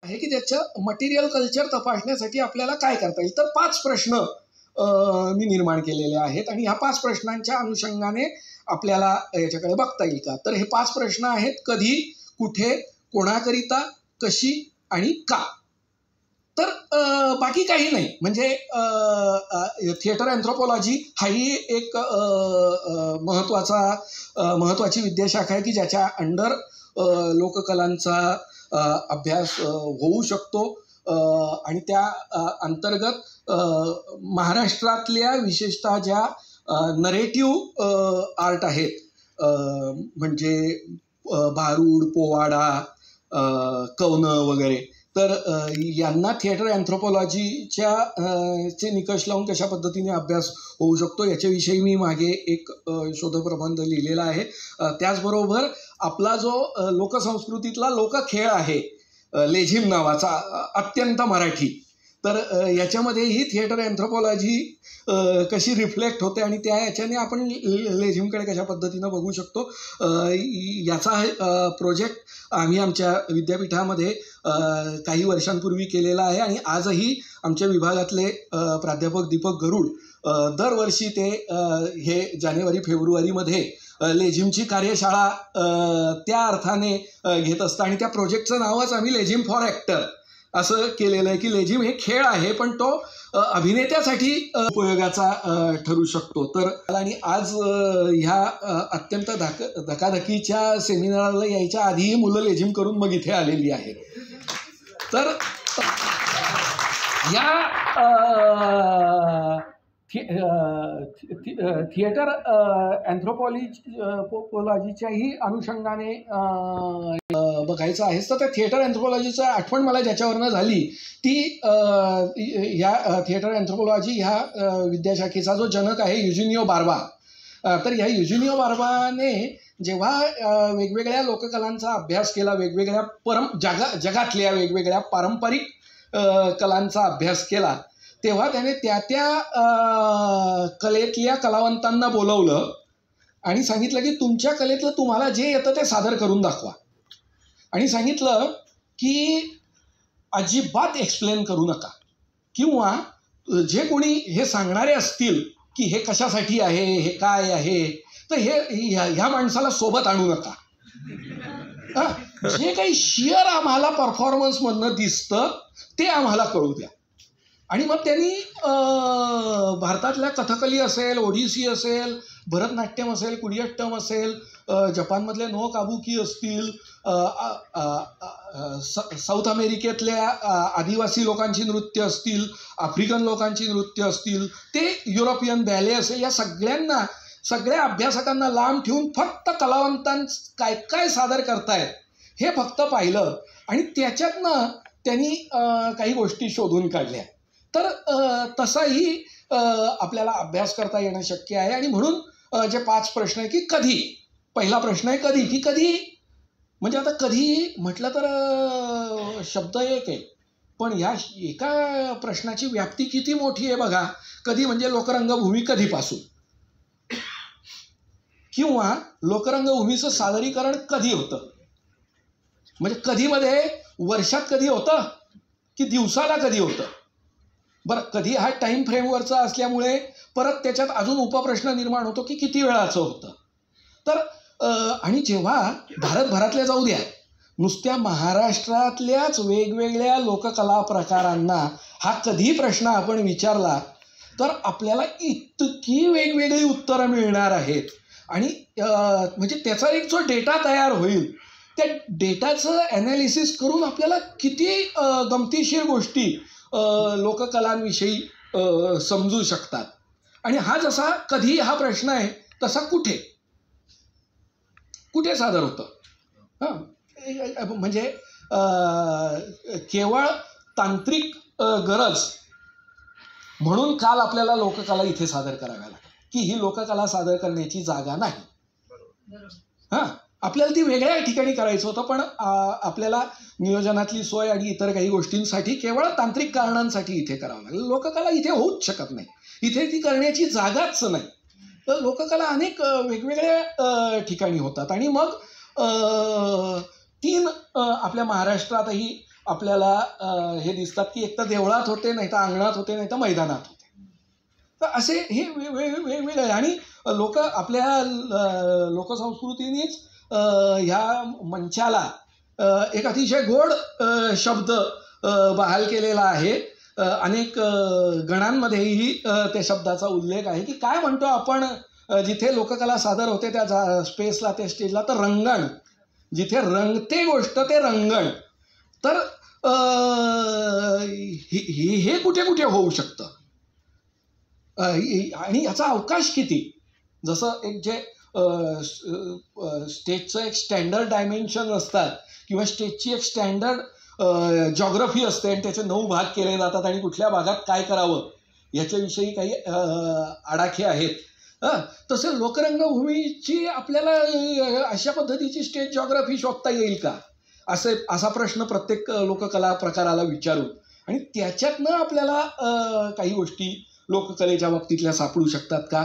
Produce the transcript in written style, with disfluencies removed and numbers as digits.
आहे की त्याचं मटेरियल कल्चर तपासण्यासाठी आपल्याला काय करता येईल. तर 5 प्रश्न मी निर्माण केलेले आहेत आणि ह्या 5 प्रश्नांच्या अनुषंगाने आपल्याला याच्याकडे बघता येईल का. तर हे 5 प्रश्न आहेत: कधी, कुठे, कोणाकरिता, कशी आणि का. तर बाकी काही नाही. म्हणजे थिएटर अँथ्रोपॉलॉजी हाही एक महत्त्वाची विद्याशाखा आहे की ज्याच्या अंडर लोककलांचा अभ्यास होऊ शकतो आणि त्या अंतर्गत महाराष्ट्रातल्या विशेषतः ज्या नरेटिव्ह आर्ट आहेत, म्हणजे भारूड, पोवाडा, कवनं वगैरे, तर यांना थिएटर अँथ्रोपॉलॉजीच्या चे निकष लावून कशा पद्धतीने अभ्यास होऊ शकतो याच्याविषयी मी मागे एक शोधप्रबंध लिहिलेला आहे. त्याचबरोबर आपला जो लोकसंस्कृतीतला लोकखेळ आहे लेझिम नावाचा, अत्यंत मराठी, तर याच्यामध्येही थिएटर अँथ्रोपॉलॉजी कशी रिफ्लेक्ट होते आणि त्या याच्याने आपण लेझिमकडे कशा पद्धतीनं बघू शकतो याचा प्रोजेक्ट आम्ही आमच्या विद्यापीठामध्ये काही वर्षांपूर्वी केलेला आहे आणि आजही आमच्या विभागातले प्राध्यापक दीपक गरुड दरवर्षी ते हे जानेवारी-फेब्रुवारीमध्ये लेझिमची कार्यशाळा त्या अर्थाने घेत असतं आणि त्या प्रोजेक्टचं नावच आम्ही लेझिम फॉर ॲक्टर असं केलेलं आहे की लेझिम हे खेळ आहे पण तो अभिनेत्यासाठी उपयोगाचा ठरू शकतो. तर आणि आज ह्या अत्यंत धकाधकीच्या सेमिनारला यायच्या आधीही मुलं लेझिम करून मग इथे आलेली आहेत. तर या थिएटर अँथ्रोपॉलॉजीच्याही अनुषंगाने बघायचं आहे. तर त्या थिएटर अँथ्रोपॉलॉजीचं आठवण मला ज्याच्यावरनं झाली ती ह्या थिएटर अँथ्रोपॉलॉजी ह्या विद्याशाखेचा जो जनक आहे युजिनियो बार्बा. तर ह्या युजिनियो बार्बाने जेव्हा वेगवेगळ्या लोककलांचा अभ्यास केला, वेगवेगळ्या जगातल्या वेगवेगळ्या पारंपरिक कलांचा अभ्यास केला, तेव्हा त्याने त्या कलेतल्या कलावंतांना बोलवलं आणि सांगितलं की तुमच्या कलेतलं तुम्हाला जे येतं ते सादर करून दाखवा. आणि सांगितलं की अजिबात एक्सप्लेन करू नका किंवा जे कोणी हे सांगणारे असतील की हे कशासाठी आहे, हे काय आहे, तर ह्या माणसाला सोबत आणू नका. जे काही शियर आम्हाला परफॉर्मन्समधनं दिसतं ते आम्हाला कळू द्या. आणि मग त्यांनी भारतातल्या कथकली असेल, ओडिसी असेल, भरतनाट्यम असेल, कुडियट्टम असेल, जपानमधले नो काबुकी असतील, साऊथ अमेरिकेतल्या आदिवासी लोकांची नृत्य असतील, आफ्रिकन लोकांची नृत्य असतील, ते युरोपियन बॅले असेल, या सगळ्या अभ्यासकांना लांब ठेवून फक्त कलावंतांना काय काय सादर करतायत हे फक्त पाहिलं आणि त्याच्यातनं त्यांनी काही गोष्टी शोधून काढल्या. तर तसाही आपल्याला अभ्यास करता येणं शक्य आहे. आणि म्हणून जे 5 प्रश्न आहे की कधी, पहिला प्रश्न आहे कधी, की कधी म्हणजे आता कधी म्हटलं तर शब्द एक आहे पण या एका प्रश्नाची व्याप्ती किती मोठी आहे बघा. कधी म्हणजे लोकरंगभूमी कधीपासून, किंवा लोकरंगभूमीचं सादरीकरण कधी होतं, म्हणजे कधीमध्ये वर्षात कधी होतं की दिवसाला कधी होतं. बरं, कधी हा टाईम फ्रेमवरचा असल्यामुळे परत त्याच्यात अजून उपप्रश्न निर्माण होतो की किती वेळाचं होतं. तर आणि जेव्हा भारतभरातल्या जाऊ द्या, नुसत्या महाराष्ट्रातल्याच वेगवेगळ्या लोककला प्रकारांना हा कधी प्रश्न आपण विचारला तर आपल्याला इतकी वेगवेगळी उत्तरं मिळणार आहेत. आणि म्हणजे त्याचा एक जो डेटा तयार होईल त्या डेटाचं ॲनालिसिस करून आपल्याला किती गमतीशीर गोष्टी लोककलांविषयी समजू शकतात. आणि हा जसा कधी हा प्रश्न आहे तसा कुठे सादर होतं. म्हणजे केवळ तांत्रिक गरज म्हणून काल आपल्याला लोककला इथे सादर कराव्या लागतात की ही लोककला सादर करण्याची जागा नाही. आपल्याला ती वेगळ्या ठिकाणी करायचं होतं पण आपल्याला नियोजनातली सोय आणि इतर काही गोष्टींसाठी केवळ तांत्रिक कारणांसाठी इथे करावं लागलं. लोककला इथे होऊच शकत नाही, इथे ती करण्याची जागाच नाही. तर लोककला अनेक वेगवेगळ्या ठिकाणी होतात. आणि मग 3 आपल्या महाराष्ट्रातही आपल्याला हे दिसतात की एक तर देवळात होते, नाही तर अंगणात होते, नाही तर मैदानात होते. तर असे हे वेगवेगळे आणि लोक आपल्या लोकसंस्कृतीनेच ह्या मंचाला एक अतिशय गोड शब्द बहाल केलेला आहे. अनेक गणांमध्येही त्या शब्दाचा उल्लेख आहे की काय म्हणतो आपण जिथे लोककला सादर होते त्या स्पेसला, त्या स्टेजला, तर रंगण. जिथे रंगते गोष्ट ते रंगण. तर हे कुठे कुठे होऊ शकतं आणि याचा अवकाश किती. जसं एक जे स्टेजचं एक स्टँडर्ड डायमेन्शन असतात किंवा स्टेजची एक स्टँडर्ड जॉग्रफी असते आणि त्याचे 9 भाग केले जातात आणि कुठल्या भागात काय करावं याच्याविषयी काही आडाखे आहेत. तसे लोकरंगभूमीची आपल्याला अशा पद्धतीची स्टेज जॉग्रफी शोधता येईल का असा प्रश्न प्रत्येक लोककला प्रकाराला विचारून आणि त्याच्यातनं आपल्याला काही गोष्टी लोककलेच्या बाबतीतल्या सापडू शकतात का.